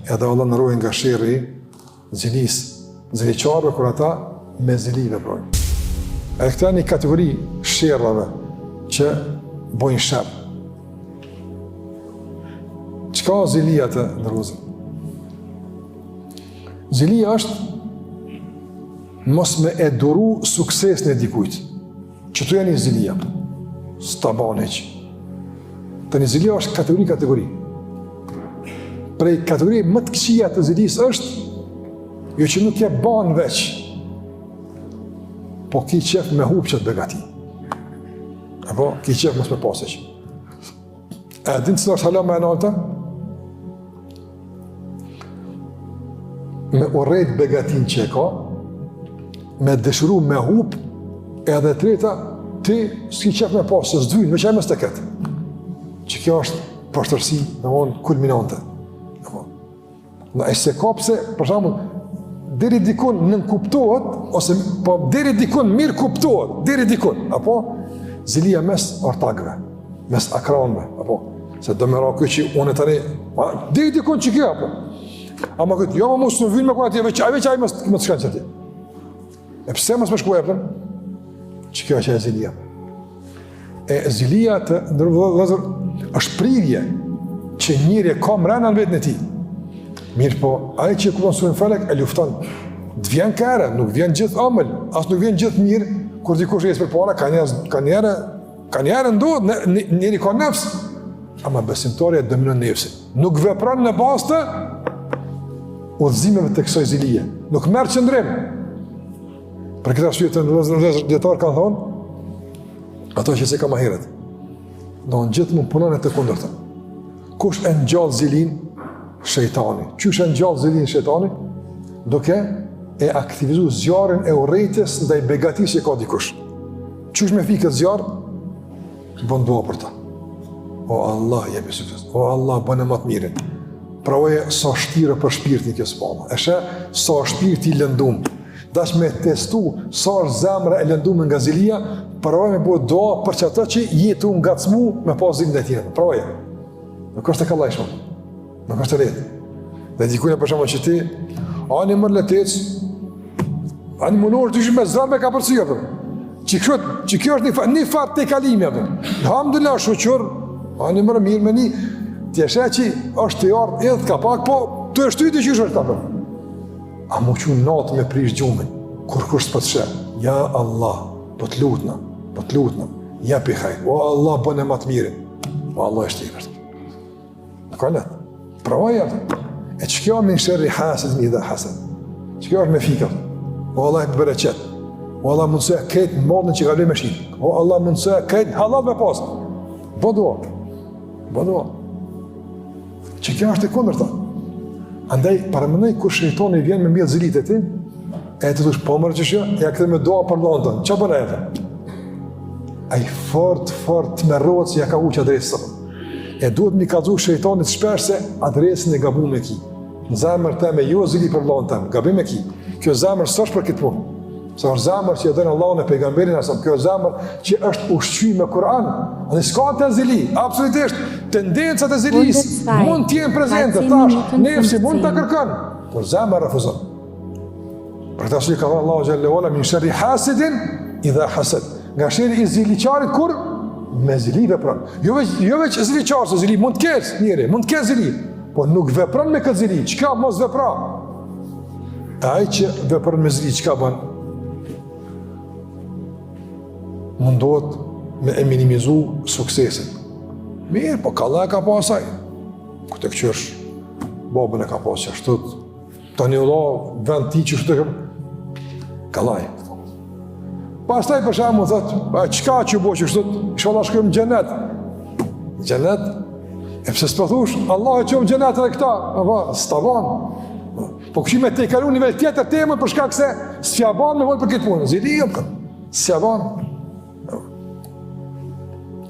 edhe Allah në rojnë nga shirri zilis, ziliqarve, kur ata me zilive projnë. E këta një kategori shirrave që bojnë shërë. Qka zilia të nërëzën? Zilia është mos me e duru sukses në dikujt. Që të janë një zilia, s'ta banë heq. Të një zilia është kategori. Prej kategori më të këqia të zilis është jo që nuk je banë veç, po ki qef me hup që të begati. Apo ki qef mos me paseq. E din cëla është hala me e nalta? Me urejt begatin që e ka, me dëshiru me hup, edhe treta, ti s'ki qef me pasë, se s'dvynë, veç e mes të ketë. Që kjo është pashtërsi, në vonë, kulminante. Në e se ka pëse, për shembull, deri dikun nën kuptohet, ose po deri dikun mirë kuptohet, deri dikun, apo zilia mes ortakëve, mes akranëve, apo se do më rakë që unë tani, deri dikun që kjo, apo ama këtë, jo më mos në vynë me kua atje, veç aj më të shkanë që atje. E pëse mos më shkuaj, apëtën? Që kjo që e zilia. E zilia të ndërvëzër është prirje që njëri e ka mrena në vetën e ti. Mirë po, aje që e kupon së në felek, e lufton. Të vjen kërë, nuk vjen gjithë amël, asë nuk vjen gjithë mirë, kur dikush e jesë për para, ka njerë ndodhë, njëri ka nefës, ama besimtarja dëminon nefësin. Nuk vepran në bazë të udhëzimeve të kësaj zilije. Nuk merë qëndrim. Për këtë arsye të ndërlezër djetarë kanë thonë, ato që se ka ma heret. Do në gjithë mund punon e të kundërta. Kush e në gjallë zilin? Shejtani. Qysh e në gjallë zilin shejtani? Duke e aktivizu zjarën e urrejtjes ndaj begatisë që ka dikush. Qysh me fi këtë zjarë? Bën dua për ta. O Allah, jepi sukses. O Allah, bën e matë mirin. Pravoje sa shtire për shpirtin kjo s'pama. Eshe sa shpirti i lëndum. Dash me testu sa është zemra e lëndum nga zilia, pravoje me bëhet doa për që ata që jetu nga cmu me pas zilin dhe tjene. Pravoje. Nuk është e kallajshme. Nuk është e letë. Dhe dikune për shumë që ti, ani mërë letec, ani mënurë të ishë me zërme ka përcija. Që kjo është një farë të kalimi. Alhamdulillah, shuqër, ani mërë mirë me një, tjeshe që është të jartë edhe të kapak, po të është ty të qyshë është të a mu që natë me prish gjumin, kur kështë për të shë, ja Allah, po të lutëna, ja pihaj, o Allah, bënë e matë mirin, o Allah është i kështë. Në ka letë, pravaj atë, e që kjo me në shërri haset një dhe haset, që kjo është me fika, o Allah e të bereqet, o Allah mundësë e kejtë në modën që ka lej me shqit, o Allah mundësë e kejtë halal me pasë, bëdua, që kjo është e kundër ta. Andaj, paramendoj kur shejtoni vjen me mbjellë zilit e ti, e të thush, po mërë që shjo, e a këtë me doa për lantën, që bëna e të? A i fort me rotë që ja ka uqë adresë. E duhet mi kalzu shejtonit shpesh se adresën e gabu me ki. Në zemër teme, jo zili për lantën, gabim me ki. Kjo zemër së është për këtë punë. Sa është zemër që e dhenë Allah në pejgamberin asëm, kjo zemër që është ushqy me Kur'an. Në s'ka të zili, absolutisht, tendencat e zilis mund t'jenë prezente, tash, nefsi mund t'a kërkan, por zemër refuzon. Për këta që ka thënë Allahu Gjallahu Ala, min sharri hasidin idha hasad. Nga sheri i ziliqarit kur? Me zili vepran. Jo veç ziliqar, se zili mund t'kesh njëri, mund t'kesh zili, por nuk vepran me këtë zili, qka mos vepra? Ai që vepran me zili, qka ban? Mundohet me e minimizu suksesin. Mirë, po kalla e ka pasaj. Këtë e këqërsh, babën e ka pasaj, shtët, tani Allah, vend ti që shtët e kallaj. Pastaj për shemë, thët, qka që bo që shtët, shala shkëm gjenet. Gjenet? E pëse s'pëthush, Allah e qëmë gjenet edhe këta, s'taban. Po këshime te i kalu nivel tjetër temën për shkak se s'fjaban me volë për këtë punë. Zili jëmë këtë, s'fjaban.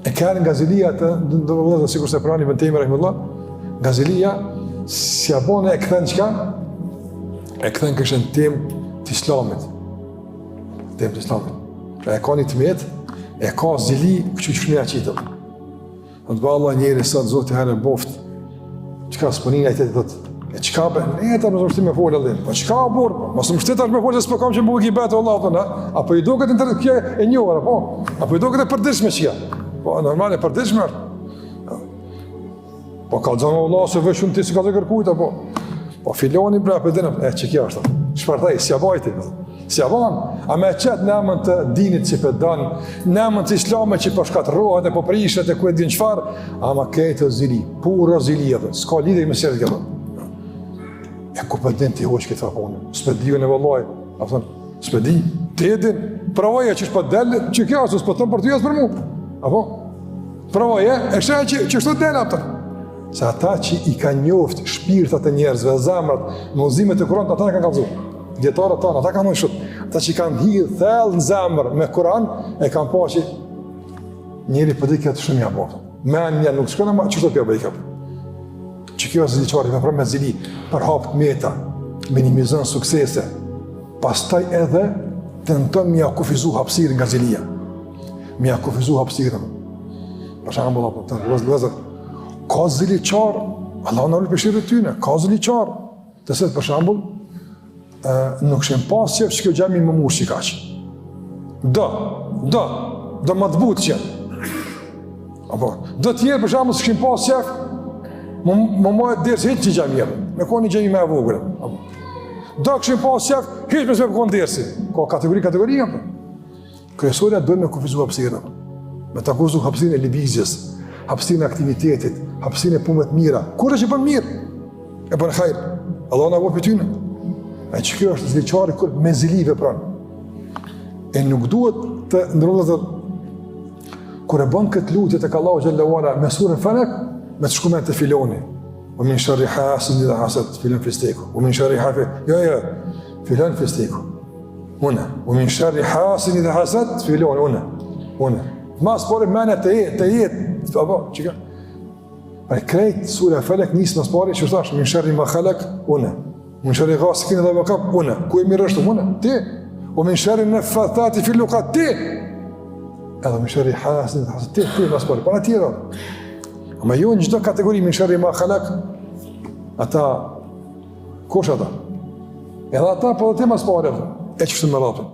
E kërën nga zilia të ndërëvëllëzë, sikur se prani vën temi, rahimullah, nga zilia, s'fjaban e këthen qka? E këthen këshën temë të islamit. Temë të islamit. E ka një të metë, e ka zili këqë që shmija qitëm. Në të ba Allah njeri sëtë, zotë i herë boftë, qka s'ponin e të dhëtë, e Çka bën? Ne ta mos me folë edhe. Po çka burr? Mos më shtetar me folë se s'po kam që më gibet Allahu na. Apo I duket ndër kjo e njohur apo? Apo I duket e përditshme çka? Po normal e përditshme. Po kallzon Allah se veçun ti s'ka të kërkujt apo? Po filoni bra për dinëm, që kjo është. Shpartaj, si abajti. Si avan, a me qëtë në emën të dinit që për danë, në emën të islamet që për shkatërohet e për prishet e ku e din qëfar, ama kejtë o zili, puro zili edhe, s'ka lidhe I mesirët këtë. E ku për din t'i hoqë këtë faponë, s'për dive në vëllaj, a thënë, s'për di, ti e din, pravoje që shpët dellit, që kjo, s'për thëmë për t'u jasë për mu, apo? Pravoje, e shë që shtu dellit, apëtër. Se ata që I ka njoft shpirtat e njerëzve, zemrat, në uzimet e Kuranit, ata në kanë kalëzu. Djetarët tanë, ata kanë shut. Ata që kanë hidhë thellë në zemër me Kuran, e kanë pa që njeri për di këtë shumë jabë. Men një nuk shkone ma, që të pja bëj këpë? Që kjo është ziliqari, me me zili, për hapë meta, minimizën suksese, pastaj edhe të nëtën mja kufizu hapsirë nga zilia. Mja kufizu hapsirën. Për shembull apo të vëzër, ka ziliqar, Allah në rrë pëshirë të tyne, ka ziliqar, të se për shembull, nuk shenë pas qef që kjo gjemi më murë që I kaqë. Do më të butë qenë. Apo, do tjerë për shembull, s'kishin pas qef, më majtë dirë se hitë që gjemi jemi, me ko një gjemi me e vogre. Do këshin pas qef, hitë me s'me përkon dirë si. Ka kategori, apo. Kryesorja dojnë me kufizu hapsirën. Me ta kufizu hapsirën e libizjes, hapsirën e aktivitetit, hapsirën e punëve të mira. Kur është që bën mirë? E bën hajrë. Allah na vopë tyne. E që kjo është ziliqari kur me zili vepron. E nuk duhet të ndrollë kur e bën këtë lutje tek Allahu xhallahu ala me surën Falak, me të shkumen të filoni. O min sharri hasidin idha hasad, filan fisteku. O min sharri filan fisteku. Una. O min sharri hasidin idha hasad, filoni, una. Mas pore mene të jetë, apo, që ka? Për krejt, surja Falak nisë mas pore, që thash, min sharri ma khalak, una. Min sharri ghasikin idha waqab, una. Ku e mirë është, una? Ti. O min sharri naffathati fil uqad, ti. Edhe min sharri hasidin idha hasad, ti mas pore, para tjera. Ama jo në gjithë kategori min sharri ma khalak, ata, kush ata? Edhe ata, po dhe ti mas pore, e që fëtë më rapën.